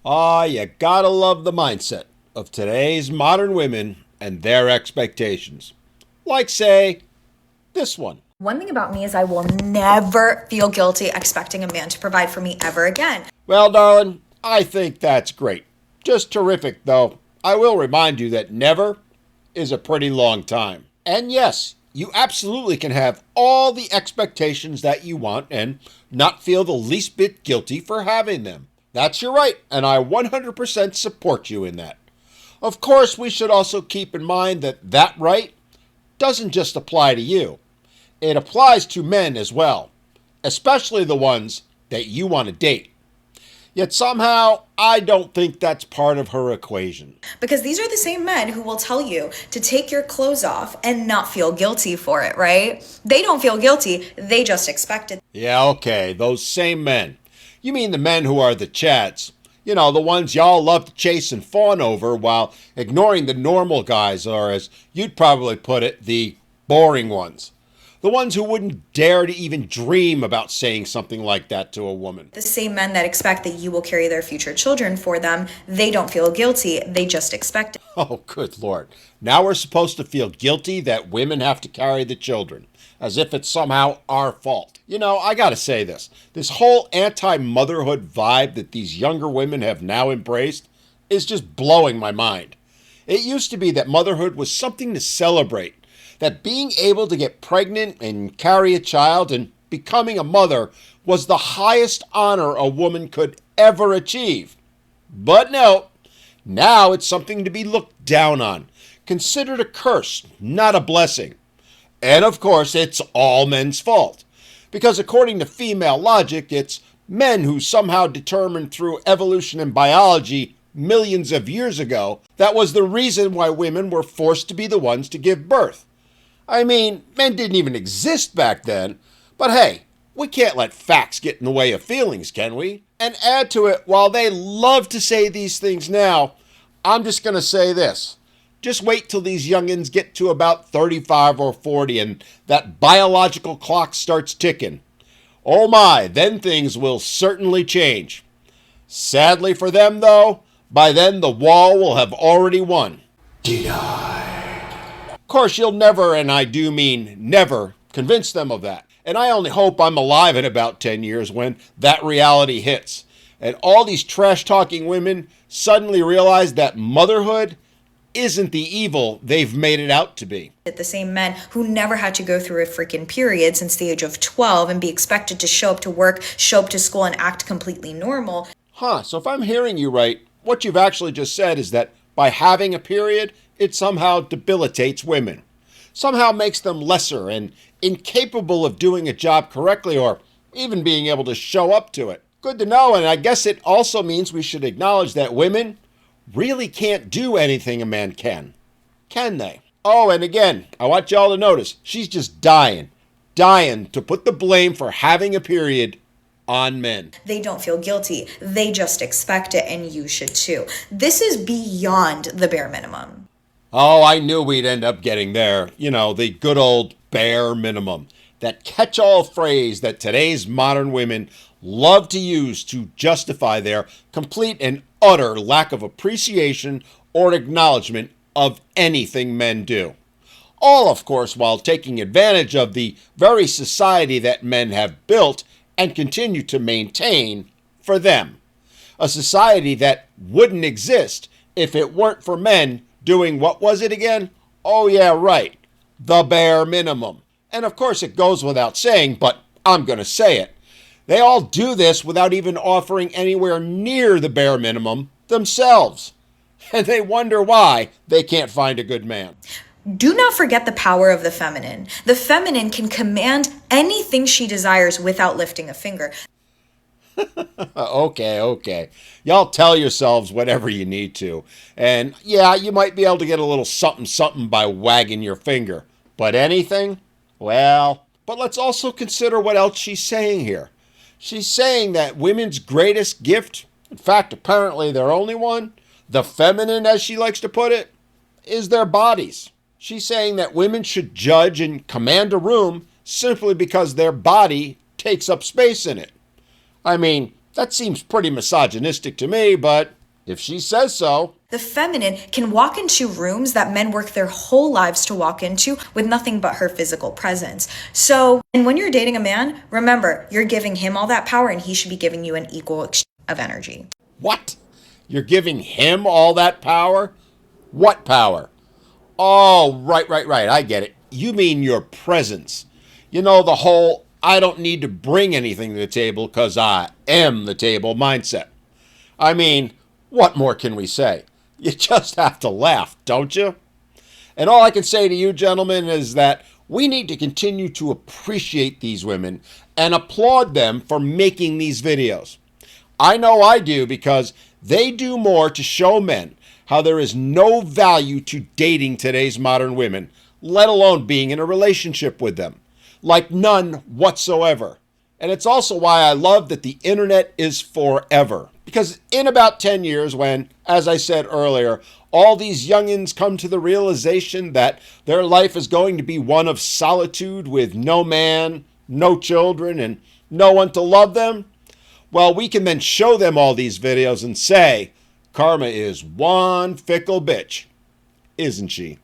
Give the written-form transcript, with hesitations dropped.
Ah, you gotta love the mindset of today's modern women and their expectations. Like, say, this one. One thing about me is I will never feel guilty expecting a man to provide for me ever again. Well, darling, I think that's great. Just terrific, though. I will remind you that never is a pretty long time. And yes, you absolutely can have all the expectations that you want and not feel the least bit guilty for having them. That's your right, and I 100% support you in that. Of course, we should also keep in mind that that right doesn't just apply to you. It applies to men as well, especially the ones that you want to date. Yet somehow, I don't think that's part of her equation. Because these are the same men who will tell you to take your clothes off and not feel guilty for it, right? They don't feel guilty, they just expect it. Yeah, okay, those same men. You mean the men who are the chads. You know, the ones y'all love to chase and fawn over while ignoring the normal guys, or as you'd probably put it, the boring ones. The ones who wouldn't dare to even dream about saying something like that to a woman. The same men that expect that you will carry their future children for them, they don't feel guilty, they just expect it. Oh, good Lord. Now we're supposed to feel guilty that women have to carry the children, as if it's somehow our fault. You know, I gotta say this. This whole anti-motherhood vibe that these younger women have now embraced is just blowing my mind. It used to be that motherhood was something to celebrate, that being able to get pregnant and carry a child and becoming a mother was the highest honor a woman could ever achieve. But no, now it's something to be looked down on, considered a curse, not a blessing. And of course, it's all men's fault. Because according to female logic, it's men who somehow determined through evolution and biology millions of years ago that was the reason why women were forced to be the ones to give birth. I mean, men didn't even exist back then, but hey, we can't let facts get in the way of feelings, can we? And add to it, while they love to say these things now, I'm just going to say this. Just wait till these youngins get to about 35 or 40 and that biological clock starts ticking. Oh my, then things will certainly change. Sadly for them, though, by then the wall will have already won. Of course, you'll never, and I do mean never, convince them of that. And I only hope I'm alive in about 10 years when that reality hits. And all these trash-talking women suddenly realize that motherhood isn't the evil they've made it out to be. The same men who never had to go through a freaking period since the age of 12 and be expected to show up to work, show up to school, and act completely normal. So if I'm hearing you right, what you've actually just said is that by having a period, it somehow debilitates women. Somehow makes them lesser and incapable of doing a job correctly or even being able to show up to it. Good to know, and I guess it also means we should acknowledge that women really can't do anything a man can they? Oh, and again, I want y'all to notice, she's just dying to put the blame for having a period on men. They don't feel guilty. They just expect it, and you should too. This is beyond the bare minimum. Oh, I knew we'd end up getting there. You know, the good old bare minimum. That catch-all phrase that today's modern women love to use to justify their complete and utter lack of appreciation or acknowledgement of anything men do. All, of course, while taking advantage of the very society that men have built and continue to maintain for them. A society that wouldn't exist if it weren't for men doing what was it again? Oh yeah, right. The bare minimum. And of course it goes without saying, but I'm going to say it. They all do this without even offering anywhere near the bare minimum themselves. And they wonder why they can't find a good man. Do not forget the power of the feminine. The feminine can command anything she desires without lifting a finger. Okay. Y'all tell yourselves whatever you need to. And yeah, you might be able to get a little something by wagging your finger. But anything? Well, but let's also consider what else she's saying here. She's saying that women's greatest gift, in fact, apparently their only one, the feminine, as she likes to put it, is their bodies. She's saying that women should judge and command a room simply because their body takes up space in it. I mean, That seems pretty misogynistic to me, but if she says so. The feminine can walk into rooms that men work their whole lives to walk into with nothing but her physical presence. So, and when you're dating a man, remember, you're giving him all that power and he should be giving you an equal exchange of energy. What? You're giving him all that power? What power? Oh, right. I get it. You mean your presence. You know, the whole I don't need to bring anything to the table because I am the table mindset. I mean, what more can we say? You just have to laugh, don't you? And all I can say to you, gentlemen, is that we need to continue to appreciate these women and applaud them for making these videos. I know I do because they do more to show men how there is no value to dating today's modern women, let alone being in a relationship with them. Like none whatsoever. And it's also why I love that the internet is forever. Because in about 10 years, when, as I said earlier, all these youngins come to the realization that their life is going to be one of solitude with no man, no children, and no one to love them, well, we can then show them all these videos and say, karma is one fickle bitch, isn't she?